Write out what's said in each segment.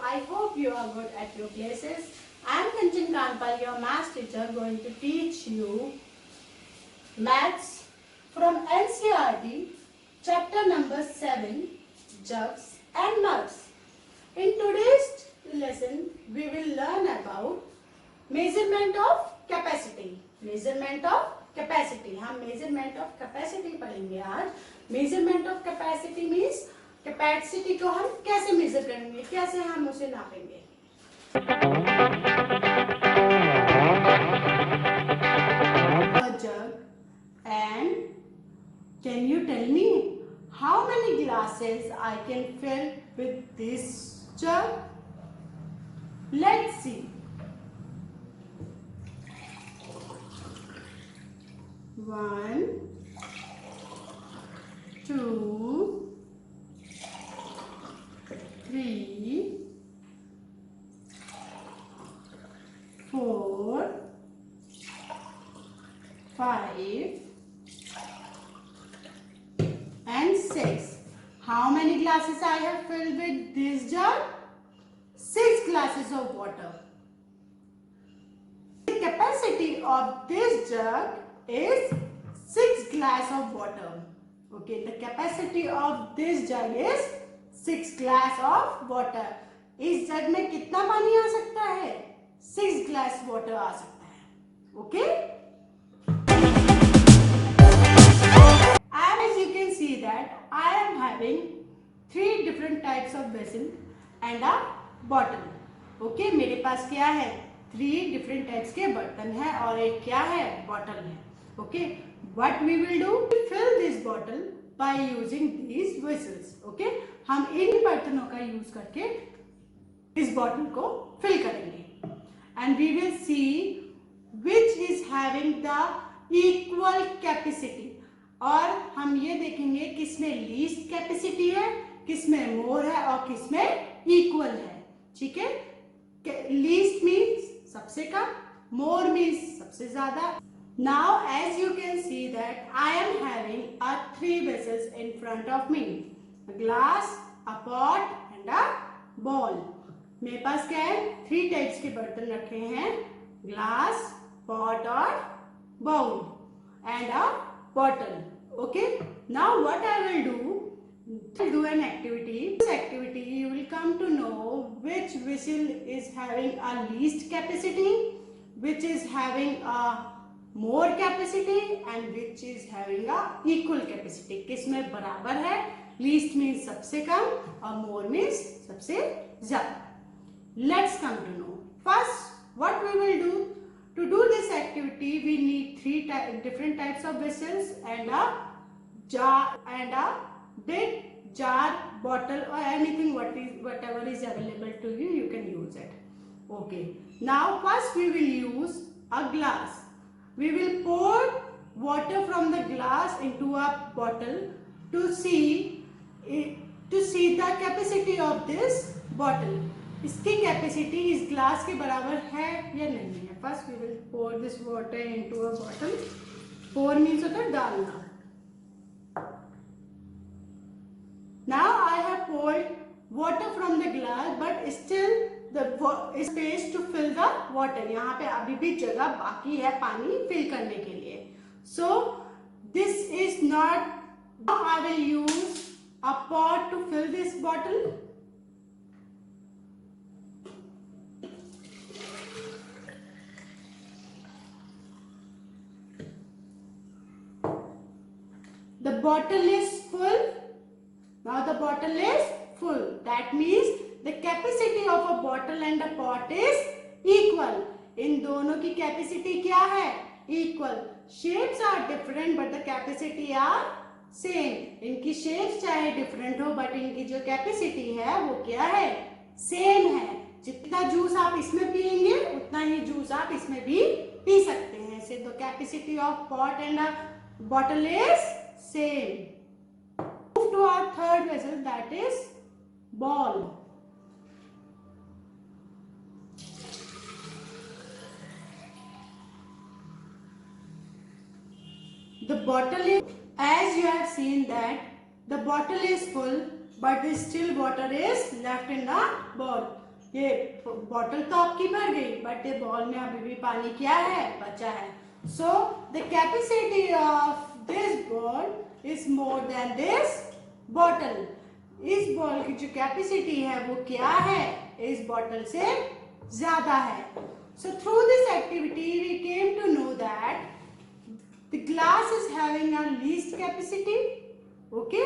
I hope you are good at your places. I am Kanchan Kanpal, your maths teacher, going to teach you maths from NCERT, chapter number 7, jugs and mugs. In today's lesson, we will learn about measurement of capacity. Measurement of capacity. हम measurement of capacity पढ़ेंगे आज. Measurement of capacity means capacity को हम कैसे major करेंगे, कैसे हम उसे नापेंगे. A jug, and can you tell me how many glasses I can fill with this jug? Let's see. 1, 2, 3, 4, 5 and 6. How many glasses I have filled with this jug? 6 glasses of water. The capacity of this jug is 6 glass of water. Okay, the capacity of this jug is 6 glass of water. इस जग में कितना पानी आ सकता है? 6 glass water आ सकता है. Okay? And as you can see that I am having 3 different types of basin and a bottle. Okay, मेरे पास क्या है? 3 different types के बर्तन है और एक क्या है? बॉटल है. Okay, what we will do? Fill this bottle by using these vessels. Okay, हम इन बर्तनों का यूज करके इस बॉटल को फिल करेंगे. And we will see which is having the equal capacity. और हम ये देखेंगे किसमें लीस्ट कैपेसिटी है, किसमें मोर है और किसमें इक्वल है. ठीक है, लीस्ट मीन्स सबसे कम, मोर मीन्स सबसे ज्यादा. Now as you can see that I am having a 3 vessels in front of me. A glass, a pot and a bowl. मेरे पास क्या है? 3 टाइप्स के बर्तन रखे हैं. ग्लास, पॉट और bowl and a bottle. Okay. Now what I will do an activity. This activity you will come to know which vessel is having a least capacity, which is having a more capacity and which is having a equal capacity. किसमें बराबर है? Least means सबसे कम और more means सबसे ज़्यादा. Let's come to know. First, what we will do to do this activity, we need 3 different types of vessels and a jar and a big jar, bottle or anything whatever is available to you, you can use it. Okay. Now first we will use a glass. We will pour water from the glass into a bottle to see the capacity of this bottle. इसकी capacity इस glass के बराबर है या नहीं है. First we will pour this water into a bottle. Pour means होता है डालना. Now I have poured water from the glass but still the space to fill the water. यहाँ पे अभी भी जगह बाकी है पानी फिल करने के लिए. So this is not. Now I will use a pot to fill this bottle. The bottle is full. Now the bottle is full. That means the capacity of a bottle and a pot is equal. इन दोनों की capacity क्या है? Equal. Shapes are different but the capacity are same. इनकी shapes चाहे different हो but इनकी जो capacity है वो क्या है? Same है. जितना जूस आप इसमें पिएंगे उतना ही जूस आप इसमें भी पी सकते हैं. So the capacity of pot and a bottle is same. Move to our third vessel, that is bowl. The bottle is, as you have seen that the bottle is full but still water is left in the bowl. ये bottle तो आपकी भर गई, but ये ball में अभी भी पानी क्या है, बचा है। So the capacity of this ball is more than this bottle. इस बॉल की जो कैपेसिटी है वो क्या है, इस बॉटल से ज्यादा है। So through this activity we came to know that the glass is having a least capacity. Okay,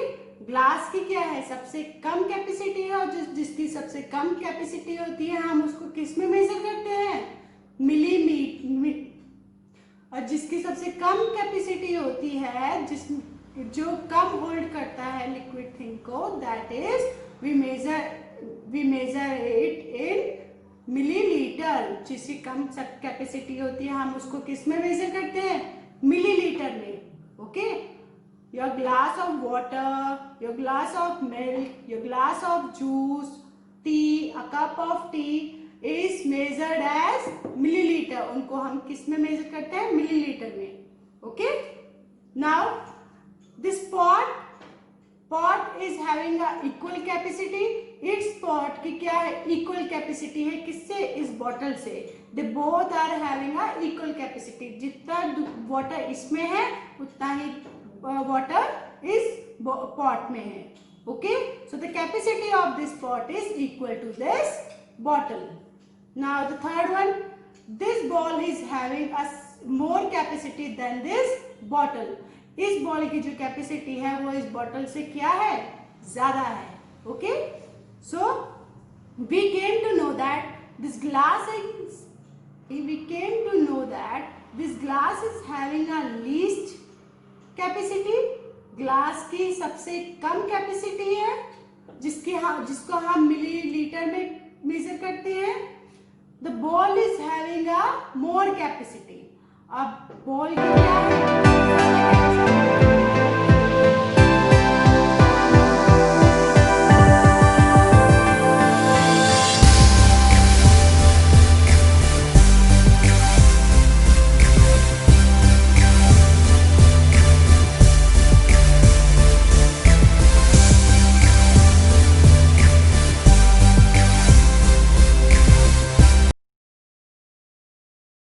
glass की क्या है, सबसे कम कैपेसिटी है, और जिसकी सबसे कम कैपेसिटी होती है हम उसको किस में मेजर करते हैं, मिलीमीटर। और जिसकी सबसे कम कैपेसिटी होती है, जो कम होल्ड करता है लिक्विड थिंग को, that is we measure it in millilitre. जिसकी कम कैपेसिटी होती है हम उसको किस में मेजर करते हैं, मिलीलीटर में। Okay, your glass of water, your glass of milk, your glass of juice, tea, a cup of tea is measured as milliliter. उनको हम किस में मेजर करते हैं, मिलीलीटर में। Okay, now this pot is having a equal capacity. इस pot की क्या है, equal capacity है, किससे, इस बॉटल से। they both are having a equal capacity. जितना वाटर इसमें है उतना ही water is pot में है। okay, so the capacity of this pot is equal to this bottle. Now the third one, this ball is having a more capacity than this bottle. इस ball की जो capacity है वो इस bottle से क्या है, ज्यादा है। okay, so we came to know that this glass is having a least capacity. Glass की सबसे कम कैपेसिटी है, जिसको हम मिलीलीटर में मेजर करते हैं। The ball is having a more capacity. अब बॉल की क्या है,